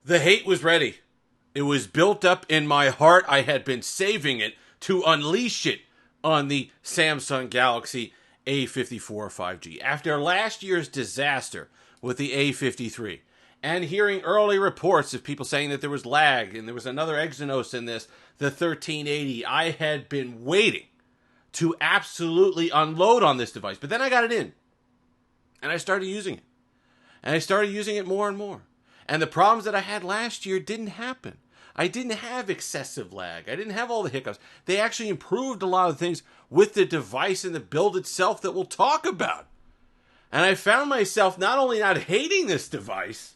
The hate was ready. It was built up in my heart. I had been saving it to unleash it on the Samsung Galaxy A54 5G. After last year's disaster with the A53 and hearing early reports of people saying that there was lag and there was another Exynos in this, the 1380, I had been waiting to absolutely unload on this device. But then I got it in and I started using it. And I started using it more and more. And the problems that I had last year didn't happen. I didn't have excessive lag. I didn't have all the hiccups. They actually improved a lot of things with the device and the build itself that we'll talk about. And I found myself not only not hating this device,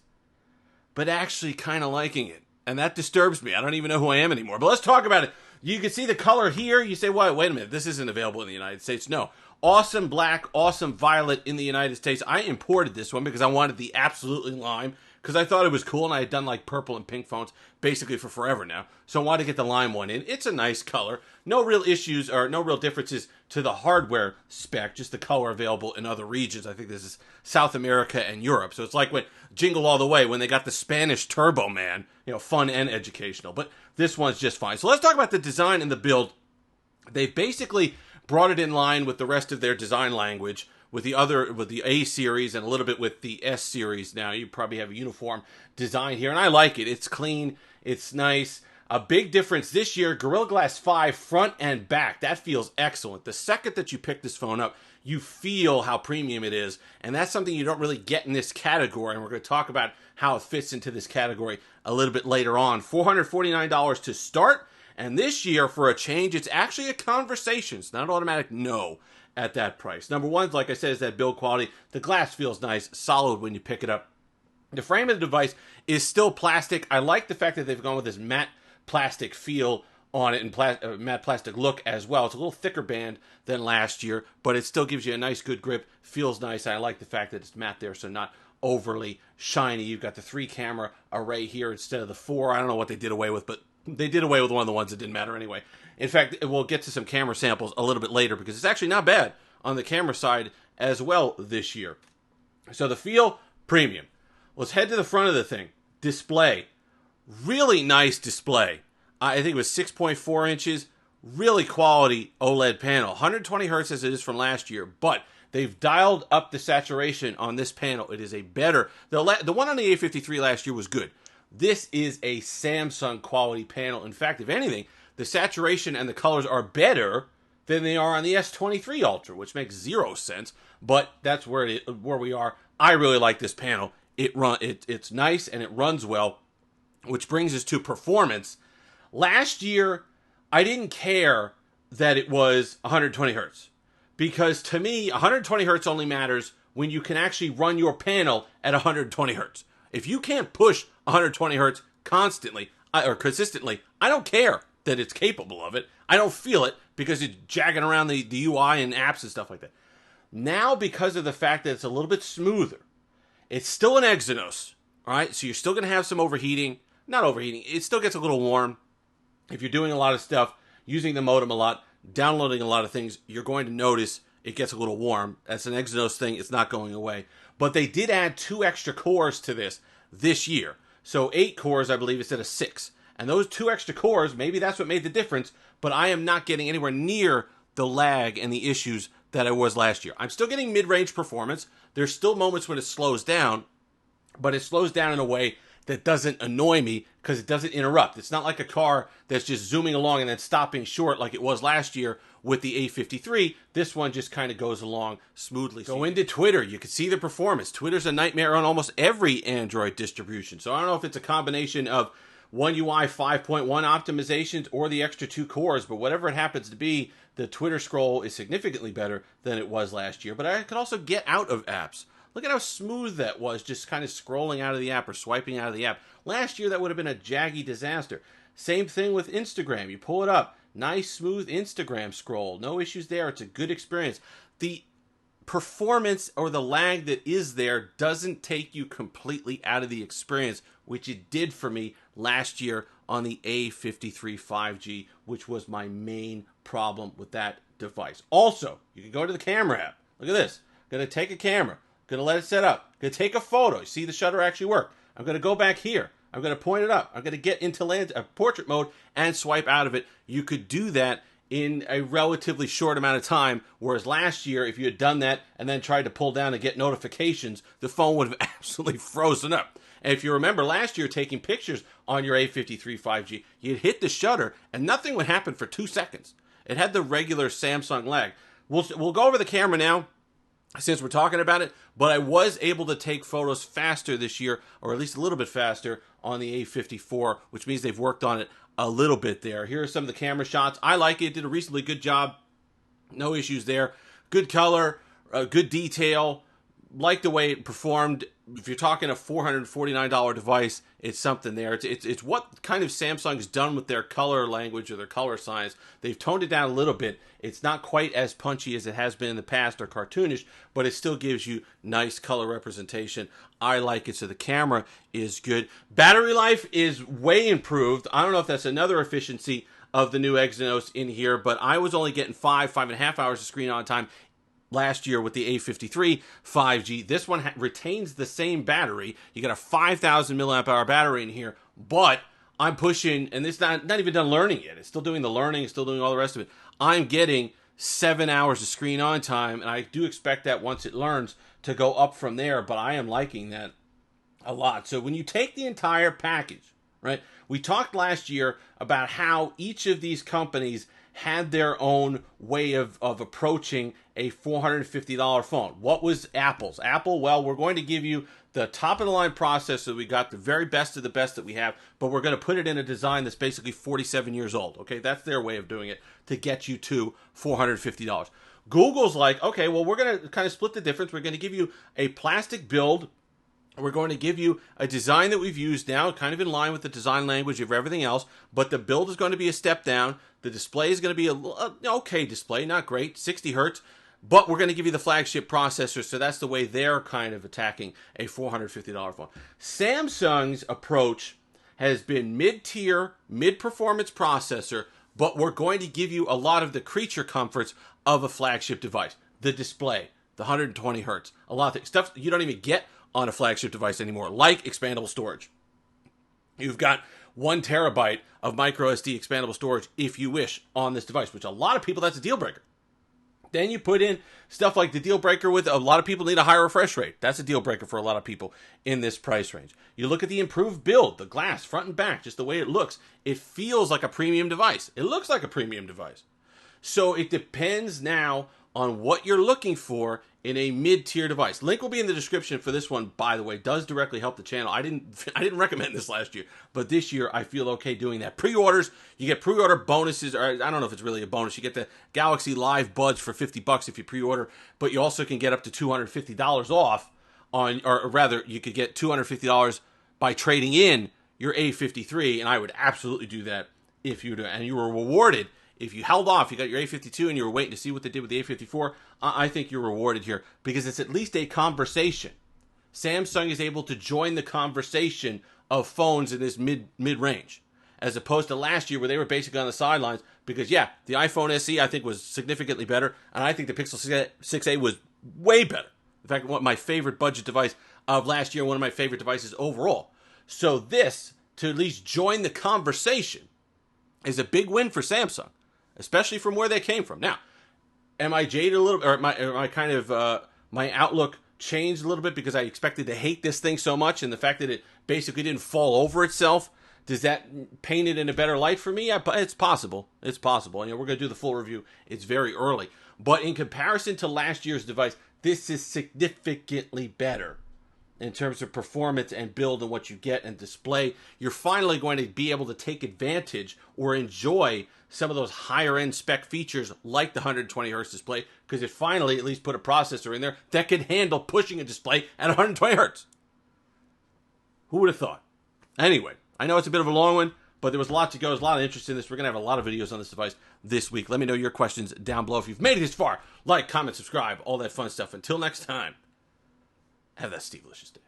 but actually kind of liking it. And that disturbs me. I don't even know who I am anymore. But let's talk about it. You can see the color here. You say, wait a minute. This isn't available in the United States. No. Awesome black, awesome violet in the United States. I imported this one because I wanted the absolutely lime, because I thought it was cool, and I had done like purple and pink phones basically for forever now. So I wanted to get the lime one in. It's a nice color. No real issues or no real differences to the hardware spec, just the color available in other regions. I think this is South America and Europe. So it's like when Jingle All the Way, when they got the Spanish Turbo Man, fun and educational. But this one's just fine. So let's talk about the design and the build. They basically brought it in line with the rest of their design language, with the A series and a little bit with the S series. Now you probably have a uniform design here, and I like it. It's clean, it's nice. A big difference this year, Gorilla Glass 5 front and back. That feels excellent. The second that you pick this phone up, you feel how premium it is, and that's something you don't really get in this category, and we're going to talk about how it fits into this category a little bit later on. $449 to start. And this year, for a change, it's actually a conversation. It's not an automatic no at that price. Number one, like I said, is that build quality. The glass feels nice, solid when you pick it up. The frame of the device is still plastic. I like the fact that they've gone with this matte plastic feel on it and matte plastic look as well. It's a little thicker band than last year, but it still gives you a nice, good grip. Feels nice. I like the fact that it's matte there, so not overly shiny. You've got the 3-camera array here instead of the 4. I don't know what they did away with, but they did away with one of the ones that didn't matter anyway. In fact, we'll get to some camera samples a little bit later because it's actually not bad on the camera side as well this year. So the feel, premium. Let's head to the front of the thing. Display. Really nice display. I think it was 6.4 inches. Really quality OLED panel. 120 hertz as it is from last year, but they've dialed up the saturation on this panel. It is a better... The one on the A53 last year was good. This is a Samsung quality panel. In fact, if anything, the saturation and the colors are better than they are on the S23 Ultra, which makes zero sense, but that's where we are. I really like this panel. It's nice and it runs well, which brings us to performance. Last year, I didn't care that it was 120 hertz, because to me, 120 hertz only matters when you can actually run your panel at 120 hertz. If you can't push 120 hertz constantly or consistently, I don't care that it's capable of it. I don't feel it because it's jagging around the UI and apps and stuff like that. Now, because of the fact that it's a little bit smoother, it's still an Exynos, all right? So you're still going to have some overheating. Not overheating. It still gets a little warm. If you're doing a lot of stuff, using the modem a lot, downloading a lot of things, you're going to notice it gets a little warm. That's an Exynos thing. It's not going away. But they did add 2 extra cores to this year. So 8 cores, I believe, instead of 6. And those 2 extra cores, maybe that's what made the difference, but I am not getting anywhere near the lag and the issues that I was last year. I'm still getting mid-range performance. There's still moments when it slows down, but it slows down in a way that doesn't annoy me because it doesn't interrupt. It's not like a car that's just zooming along and then stopping short like it was last year with the A53. This one just kind of goes along smoothly. Go into Twitter. You can see the performance. Twitter's a nightmare on almost every Android distribution. So I don't know if it's a combination of One UI 5.1 optimizations or the extra 2 cores, but whatever it happens to be, the Twitter scroll is significantly better than it was last year. But I could also get out of apps. Look at how smooth that was, just kind of scrolling out of the app or swiping out of the app. Last year, that would have been a jaggy disaster. Same thing with Instagram. You pull it up. Nice, smooth Instagram scroll. No issues there. It's a good experience. The performance or the lag that is there doesn't take you completely out of the experience, which it did for me last year on the A53 5G, which was my main problem with that device. Also, you can go to the camera app. Look at this. I'm going to take a camera. Going to let it set up. Going to take a photo. You see the shutter actually work. I'm going to go back here. I'm going to point it up. I'm going to get into portrait mode and swipe out of it. You could do that in a relatively short amount of time, whereas last year, if you had done that and then tried to pull down and get notifications, the phone would have absolutely frozen up. And if you remember last year taking pictures on your A53 5G, you'd hit the shutter and nothing would happen for 2 seconds. It had the regular Samsung lag. We'll go over the camera now, since we're talking about it, but I was able to take photos faster this year, or at least a little bit faster, on the A54, which means they've worked on it a little bit there. Here are some of the camera shots. I like it. It did a reasonably good job. No issues there. Good color, good detail. Like the way it performed. If you're talking a $449 device, it's something there. It's what kind of Samsung's done with their color language or their color science. They've toned it down a little bit. It's not quite as punchy as it has been in the past or cartoonish, but it still gives you nice color representation. I like it, so the camera is good. Battery life is way improved. I don't know if that's another efficiency of the new Exynos in here, but I was only getting 5.5 hours of screen on time last year with the A53 5G. This one retains the same battery. You got a 5,000 milliamp hour battery in here, but I'm pushing, and it's not even done learning yet. It's still doing the learning, it's still doing all the rest of it. I'm getting 7 hours of screen on time, and I do expect that once it learns to go up from there, but I am liking that a lot. So when you take the entire package, right, we talked last year about how each of these companies had their own way of approaching a $450 phone. What was Apple's? Apple, well, we're going to give you the top-of-the-line processor. We got the very best of the best that we have, but we're going to put it in a design that's basically 47 years old. Okay, that's their way of doing it to get you to $450. Google's like, okay, well, we're going to kind of split the difference. We're going to give you a plastic build. We're going to give you a design that we've used now, kind of in line with the design language of everything else, but the build is going to be a step down. The display is going to be a okay display, not great, 60 hertz, but we're going to give you the flagship processor, so that's the way they're kind of attacking a $450 phone. Samsung's approach has been mid-tier, mid-performance processor, but we're going to give you a lot of the creature comforts of a flagship device. The display, the 120 hertz, a lot of things, stuff you don't even get on a flagship device anymore, like expandable storage. You've got 1 terabyte of micro SD expandable storage if you wish on this device, which a lot of people, that's a deal breaker. Then you put in stuff like the deal breaker with a lot of people need a higher refresh rate. That's a deal breaker for a lot of people in this price range. You look at the improved build, the glass front and back, just the way it looks. It feels like a premium device. It looks like a premium device. So it depends now on what you're looking for in a mid-tier device. Link will be in the description for this one, by the way. It does directly help the channel. I didn't recommend this last year, but this year I feel okay doing that. Pre-orders, you get pre-order bonuses, or I don't know if it's really a bonus. You get the Galaxy Live Buds for $50 if you pre-order, but you also can get up to $250 off on, or rather, you could get $250 by trading in your A53, and I would absolutely do that if you do. And you were rewarded. If you held off, you got your A52 and you were waiting to see what they did with the A54, I think you're rewarded here because it's at least a conversation. Samsung is able to join the conversation of phones in this mid-range, as opposed to last year where they were basically on the sidelines because, yeah, the iPhone SE I think was significantly better, and I think the Pixel 6a was way better. In fact, my favorite budget device of last year, one of my favorite devices overall. So this, to at least join the conversation, is a big win for Samsung, especially from where they came from. Now, am I jaded a little bit, or am I kind of, my outlook changed a little bit because I expected to hate this thing so much, and the fact that it basically didn't fall over itself, does that paint it in a better light for me? Yeah, it's possible. It's possible. And, we're going to do the full review. It's very early. But in comparison to last year's device, this is significantly better in terms of performance and build and what you get and display. You're finally going to be able to take advantage or enjoy some of those higher end spec features like the 120 hertz display, because it finally at least put a processor in there that can handle pushing a display at 120 hertz. Who would have thought? Anyway, I know it's a bit of a long one, but there was a lot to go. There's a lot of interest in this. We're going to have a lot of videos on this device this week. Let me know your questions down below. If you've made it this far, like, comment, subscribe, all that fun stuff. Until next time, have that Steve-licious day.